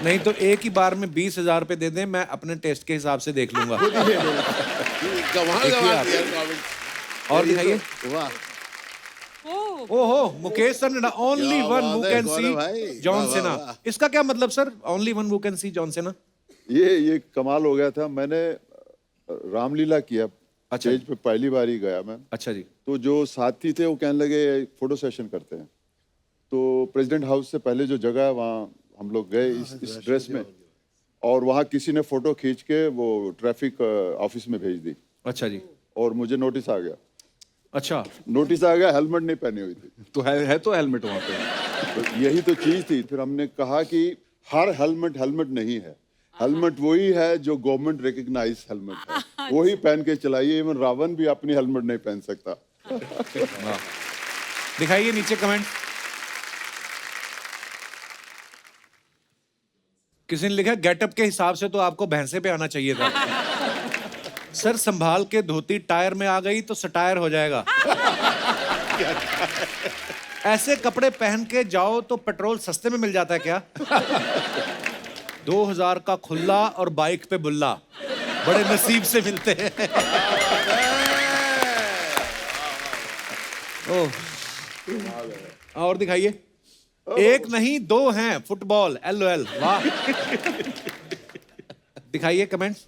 नहीं तो एक ही बार में 20,000 रुपए दे दें, मैं अपने टेस्ट के हिसाब से देख लूंगा। देखिए आप। और दिखाइए। ओहो, मुकेश सर ने only one who can see John सेना। इसका क्या मतलब sir, only one who can see John सेना? ये कमाल हो गया था। मैंने रामलीला किया, अच्छा। स्टेज पे पहली बार ही गया मैं। अच्छा जी। तो जो साथी थे वो कहने लगे फोटो सेशन करते हैं, तो प्रेसिडेंट हाउस से पहले जो जगह है वहाँ हम लोग गए इस ड्रेस में, और वहाँ किसी ने फोटो खींच के वो ट्रैफिक ऑफिस में भेज दी। अच्छा जी। और मुझे नोटिस आ गया। अच्छा, नोटिस आ गया, हेलमेट नहीं पहनी हुई थी। तो है तो हेलमेट वहां पे। तो यही तो चीज थी। फिर हमने कहा कि हर हेलमेट नहीं है, हेलमेट वही है जो गवर्नमेंट रिकग्नाइज हेलमेट है, वही पहन के चलाइए। इवन रावण भी अपनी हेलमेट नहीं पहन सकता। दिखाइए नीचे कमेंट। किसी ने लिखा गेटअप के हिसाब से तो आपको भैंसे पे आना चाहिए था। सर संभाल के धोती टायर में आ गई तो सटायर हो जाएगा। ऐसे कपड़े पहन के जाओ तो पेट्रोल सस्ते में मिल जाता है क्या? 2000 का खुल्ला और बाइक पे बुल्ला, बड़े नसीब से मिलते हैं। ओह, और दिखाइए। एक नहीं दो हैं फुटबॉल LOL। वाह। दिखाइए कमेंट्स।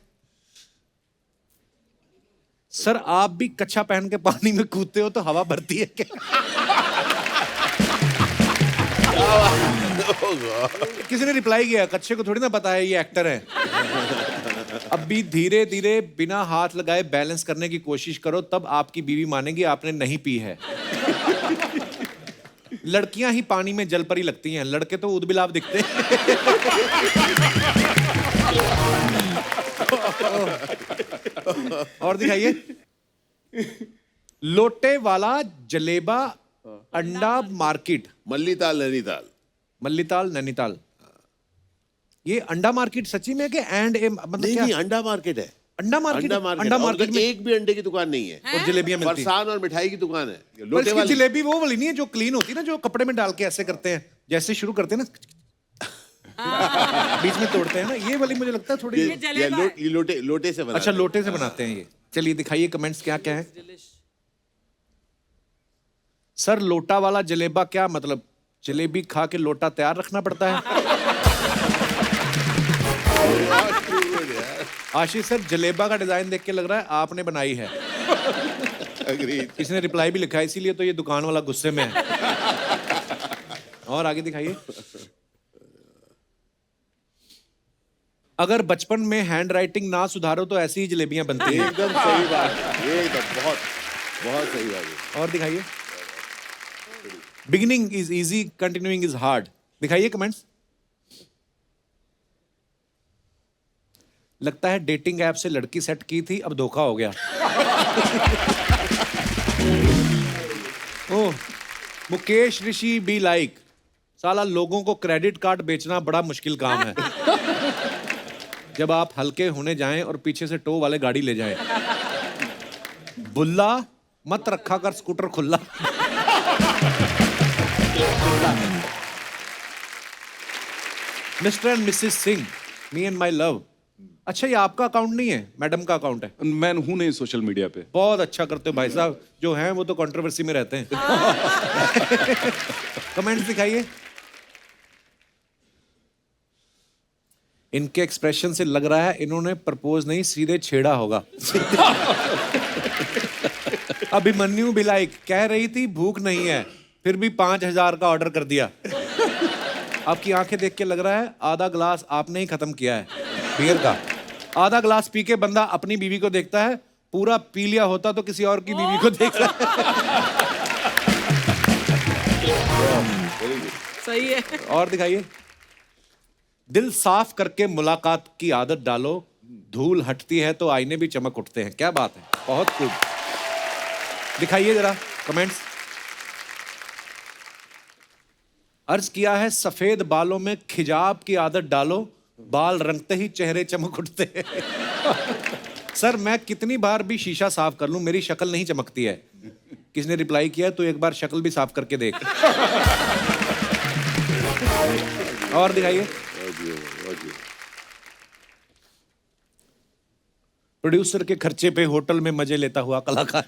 सर आप भी कच्छा पहन के पानी में कूदते हो तो हवा भरती है क्या? किसी ने रिप्लाई किया, कच्छे को थोड़ी ना पता है ये एक्टर है। अब भी धीरे धीरे बिना हाथ लगाए बैलेंस करने की कोशिश करो, तब आपकी बीवी मानेगी आपने नहीं पी है। लड़कियां ही पानी में जल परी लगती हैं, लड़के तो ऊद-बिलाव दिखते हैं। और दिखाइए। लोटे वाला जलेबा अंडा मार्केट। मल्लीताल नैनीताल। मल्लीताल नैनीताल। ये अंडा मार्केट सच्ची में कि मतलब नहीं क्या? नहीं, अंडा मार्केट है। अंडा मार्केट। अंडा मार्केट में एक भी अंडे की दुकान नहीं है। और जलेबियां मिलती हैं। फरसान और मिठाई की दुकान है। पर लोटे इसकी वाली जलेबी वो वाली नहीं है जो क्लीन होती है ना, जो कपड़े में डाल के ऐसे करते हैं, जैसे शुरू करते हैं ना, बीच में तोड़ते हैं ना, ये वाली मुझे लगता है थोड़ी। ये लोटे से बना। अच्छा, लोटे से बनाते हैं ये। चलिए दिखाइए कमेंट्स क्या क्या है। सर लोटा वाला जलेबा क्या मतलब? जलेबी खा के लोटा तैयार रखना पड़ता है। आशीष सर जलेबा का डिजाइन देख के लग रहा है आपने बनाई है। इसने रिप्लाई भी लिखा है, इसीलिए तो ये दुकान वाला गुस्से में है। और आगे दिखाइए। अगर बचपन में हैंड राइटिंग ना सुधारो तो ऐसी ही जलेबियां बनती हैं। एकदम सही बात है, एकदम बहुत बहुत सही बात है। और दिखाइए। Beginning is easy, continuing is hard. दिखाइए कमेंट्स। लगता है डेटिंग ऐप से लड़की सेट की थी, अब धोखा हो गया। ओह, मुकेश ऋषि बी लाइक। साला लोगों को क्रेडिट कार्ड बेचना बड़ा मुश्किल काम है। जब आप हल्के होने जाएं और पीछे से टो वाले गाड़ी ले जाएं। बुल्ला मत रखा कर स्कूटर खुला। Mister and Mrs Singh, me and my love. अच्छा, ये आपका अकाउंट नहीं है, मैडम का अकाउंट है। मैं हूं नहीं सोशल मीडिया पे। बहुत अच्छा करते हो भाई साहब, जो हैं वो तो कंट्रोवर्सी में रहते हैं। कमेंट्स दिखाइए। इनके एक्सप्रेशन से लग रहा है इन्होंने प्रपोज नहीं सीधे छेड़ा होगा। अभिमन्यु बिलाइक कह रही थी भूख नहीं है, फिर भी 5,000 का ऑर्डर कर दिया। आपकी आंखें देख के लग रहा है आधा ग्लास आपने ही खत्म किया है बियर का। आधा ग्लास पी के बंदा अपनी बीवी को देखता है, पूरा पी लिया होता तो किसी और की बीवी को देखता है। सही है। और दिखाइए। दिल साफ करके मुलाकात की आदत डालो, धूल हटती है तो आईने भी चमक उठते हैं। क्या बात है, बहुत खूब। दिखाइए जरा कमेंट्स। अर्ज किया है सफेद बालों में खिजाब की आदत डालो, बाल रंगते ही चेहरे चमक उठते हैं। सर मैं कितनी बार भी शीशा साफ कर लूं मेरी शक्ल नहीं चमकती है। किसने रिप्लाई किया तो एक बार शक्ल भी साफ करके देख। और दिखाइए। प्रोड्यूसर के खर्चे पे होटल में मजे लेता हुआ कलाकार।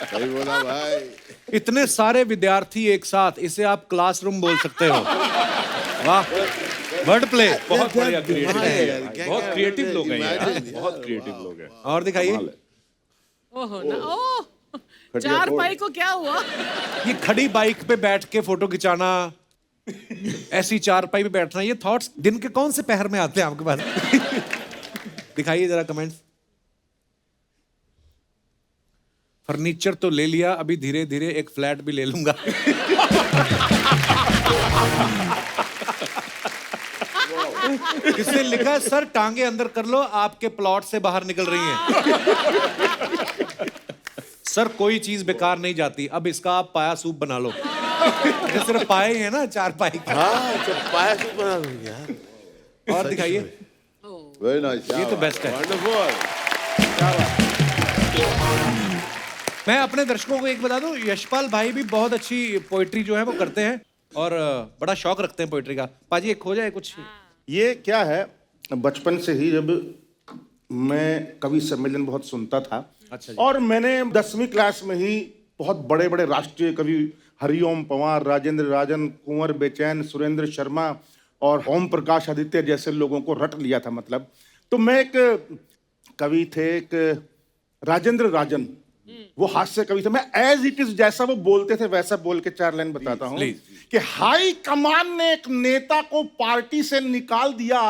सही बोला भाई। इतने सारे विद्यार्थी एक साथ, इसे आप क्लासरूम बोल सकते हो। वाह, वर्ड प्ले। बहुत बढ़िया क्रिएटिव है। क्या- बहुत क्या- क्रिएटिव लोग हैं यार, Imagine, बहुत क्रिएटिव लोग हैं। और दिखाइए। कमाल है। ओहो ना, ओह, चार पाई को क्या हुआ? ये खड़ी बाइक पे बैठ के फोटो खिंचाना, ऐसी चारपाई पे बैठना, ये थॉट्स दिन के कौन से पहर में आते हैं आपके पास? दिखाइए जरा कमेंट्स। फर्नीचर तो ले लिया, अभी धीरे धीरे एक फ्लैट भी ले लूंगा। किसने लिखा सर टांगे अंदर कर लो, आपके प्लॉट से बाहर निकल रही हैं। सर कोई चीज बेकार नहीं जाती, अब इसका आप पाया सूप बना लो। ये सिर्फ पाए हैं ना, चार पाई का। हाँ, तो पाया सूप बना लूं यार। और दिखाइए। Very nice. ये तो बेस्ट है। वंडरफुल। मैं अपने दर्शकों को एक बता दूं, यशपाल भाई भी बहुत अच्छी पोइट्री जो है वो करते हैं और बड़ा शौक रखते हैं पोइट्री का। पाजी एक हो जाए कुछ। ये क्या है, बचपन से ही जब मैं कवि सम्मेलन बहुत सुनता था, अच्छा जी। और मैंने 10वीं क्लास में ही बहुत बड़े बड़े राष्ट्रीय कवि हरिओम पंवार, राजेंद्र राजन, कुंवर बेचैन, सुरेंद्र शर्मा और ओम प्रकाश आदित्य जैसे लोगों को रट लिया था मतलब। तो मैं एक कवि थे, एक राजेंद्र राजन, वो हास्य कवि थे। मैं एज इट इज जैसा वो बोलते थे वैसा बोल के 4 लाइन बताता हूँ कि हाई कमान ने एक नेता को पार्टी से निकाल दिया,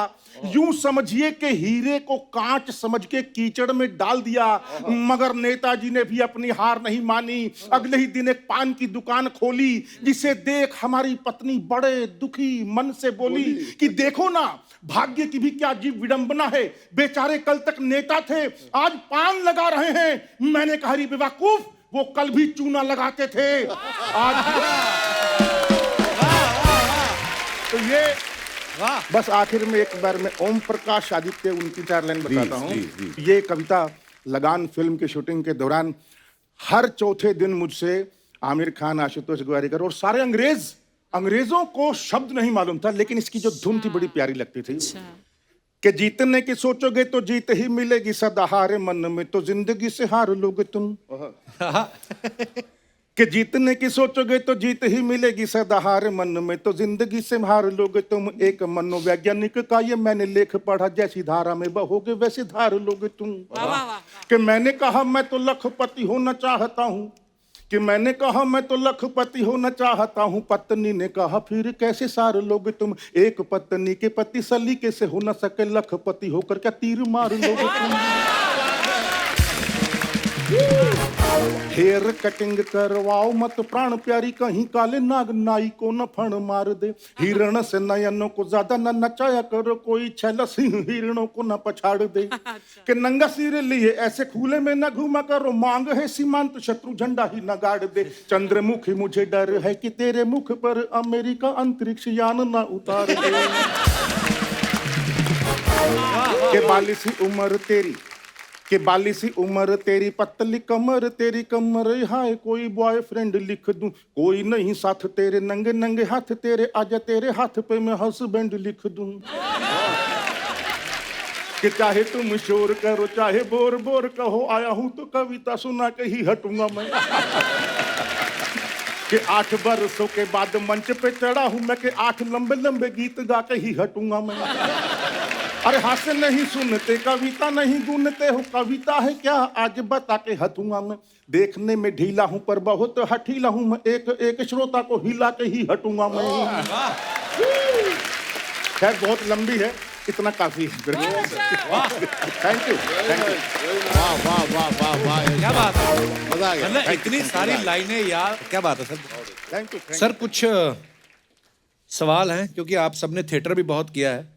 यूं समझिए कि हीरे को कांच समझ के कीचड़ में डाल दिया, मगर नेताजी ने भी अपनी हार नहीं मानी। अगले ही दिन एक पान की दुकान खोली, जिसे देख हमारी पत्नी बड़े दुखी मन से बोली कि देखो ना, भाग्य की भी क्या अजीब विडंबना है, बेचारे कल तक नेता थे, आज पान लगा रहे हैं। मैंने कहा अरे बेवकूफ, वो कल भी चूना लगाते थे आज। तो ये बस आखिर में एक बार मैं ओम प्रकाश आदित्य उनकी 4 लाइन बताता हूँ। ये कविता लगान फिल्म की शूटिंग के दौरान हर चौथे दिन मुझसे आमिर खान, आशुतोष गोवारिकर और सारे अंग्रेजों को शब्द नहीं मालूम था, लेकिन इसकी जो धुन थी बड़ी प्यारी लगती थी कि जीतने की सोचोगे तो जीत ही मिलेगी सदा, हारे मन में तो जिंदगी से हार लोगे तुम। कि जीतने की सोचोगे तो जीत ही मिलेगी सदा, हार मन में तो जिंदगी से हार लोगे तुम। एक मनोवैज्ञानिक का ये मैंने लेख पढ़ा, जैसी धारा में बहोगे वैसे धार लोगे तुम। कि मैंने कहा मैं तो लखपति होना चाहता हूँ, कि मैंने कहा मैं तो लखपति होना चाहता हूँ। पत्नी ने कहा फिर कैसे सार लोगे तुम। एक पत्नी के पति सलीके से हो न सके, लखपति होकर क्या तीर मार लोगे तुम। हेयर कटिंग करवाओ मत प्राण प्यारी, कहीं काले नाग नाई को न फण मार दे। हिरण से नयनों को ज्यादा न नचाया करो, कोई छैला सिंह हिरणों को न पछाड़ दे। कि नंगा सिर लिए ऐसे खुले में न घूमा करो, मांग है सीमांत शत्रु झंडा ही न गाड़ दे। चंद्रमुखी मुझे डर है कि तेरे मुख पर अमेरिका अंतरिक्ष यान न उतार दे। के बालिसी उम्र तेरी, कि बालिसी उम्र तेरी, पतली कमर तेरी कमर, हाय कोई बॉयफ्रेंड लिख दूं, कोई नहीं साथ तेरे, नंगे नंगे हाथ तेरे, आजा तेरे हाथ पे मैं हस्बैंड लिख दूं। कि चाहे तुम शोर करो चाहे बोर बोर कहो, आया हूं तो कविता सुना के ही हटूंगा मैं। कि 8 बरसों के बाद मंच पे चढ़ा हूं मैं, कि 8 लंबे लंबे गीत गा के ही हटूंगा मैं। अरे हास्य नहीं सुनते, कविता नहीं गुनते हो, कविता है क्या आज बता के हटूंगा मैं। देखने में ढीला हूं पर बहुत हठीला हूं मैं, एक एक श्रोता को हिला के ही हटूंगा मैं। खैर बहुत लंबी है, इतना काफी है। Thank you. वाह वाह वाह वाह वाह, क्या बात है, मजा आ गया। मतलब इतनी सारी लाइनें यार, क्या बात है सर। थैंक यू सर कुछ सवाल हैं, क्योंकि आप सबने थिएटर भी बहुत किया है।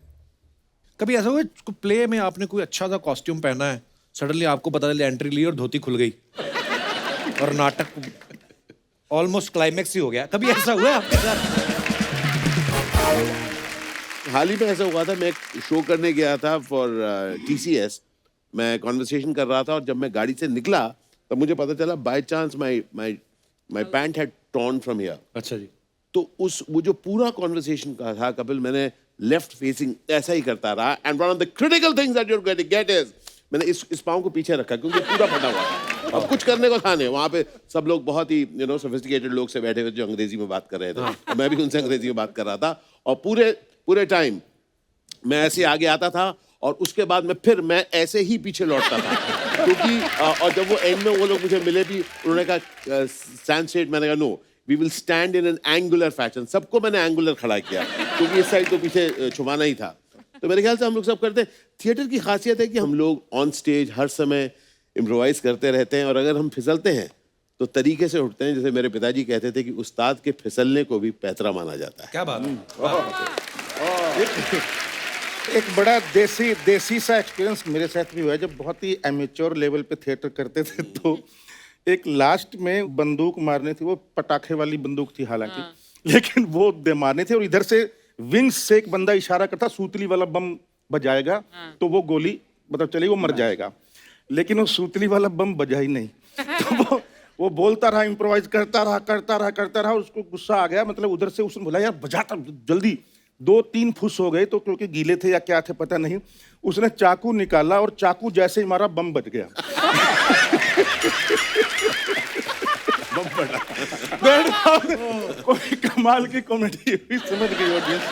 कभी ऐसा हुआ प्ले में आपने कोई अच्छा सा कॉस्ट्यूम पहना है, सडनली आपको पता चला एंट्री ली और धोती खुल गई और नाटक ऑलमोस्ट क्लाइमेक्स ही हो गया, कभी ऐसा हुआ है आपके साथ? हाल ही में ऐसा हुआ था, मैं एक शो करने गया था फॉर TCS, मैं कॉन्वर्सेशन कर रहा था और जब मैं गाड़ी से निकला तब मुझे पता चला by chance my pant had torn from here. अच्छा जी। तो वो जो पूरा कॉन्वर्सेशन का था कपिल, मैंने लेफ्ट फेसिंग ऐसा ही करता रहा, and one of the critical things that you are get is, मैंने इस पाँव को पीछे रखा क्योंकि पूरा फटा हुआ था। अब कुछ करने को था नहीं, वहाँ पे सब लोग बहुत ही सोफिस्टिकेटेड लोग से बैठे हुए जो अंग्रेजी में बात कर रहे थे, और मैं भी उनसे अंग्रेजी में बात कर रहा था, और पूरे टाइम मैं ऐसे आगे आता था और उसके बाद मैं ऐसे ही पीछे लौटता था क्योंकि और जब वो एंड में वो लोग मुझे मिले भी, उन्होंने कहा स्टैंड स्ट्रेट, मैंने कहा no we will stand in an angular fashion. सबको मैंने एंगुलर खड़ा किया क्योंकि इस साइड तो पीछे छुपाना ही था। तो मेरे ख्याल से हम लोग सब करते हैं। थिएटर की खासियत है कि हम लोग ऑन स्टेज हर समय इम्प्रोवाइज करते रहते हैं, और अगर हम फिसलते हैं तो तरीके से उठते हैं। जैसे मेरे पिताजी कहते थे कि उस्ताद के फिसलने को भी पैतरा माना जाता है। क्या बात है। एक बड़ा देसी सा एक्सपीरियंस मेरे साथ भी हुआ है। जब बहुत ही एमेच्योर लेवल पे थिएटर करते थे तो एक लास्ट में बंदूक मारनी थी, वो पटाखे वाली बंदूक थी हालांकि, लेकिन वो दे मारने थे और इधर से विंग्स से एक बंदा इशारा करता सूतली वाला बम बजाएगा तो वो गोली मतलब चली, वो मर जाएगा। लेकिन वो सूतली वाला बम बजा ही नहीं। तो वो बोलता रहा, इम्प्रोवाइज करता रहा, उसको गुस्सा आ गया। मतलब उधर से उसने बोला यार बजाता जल्दी। 2-3 फुस हो गए तो क्योंकि गीले थे या क्या थे पता नहीं, उसने चाकू निकाला और चाकू जैसे ही मारा बम बज गया। कोई कमाल की कॉमेडी हुई, समझ गई ऑडियंस।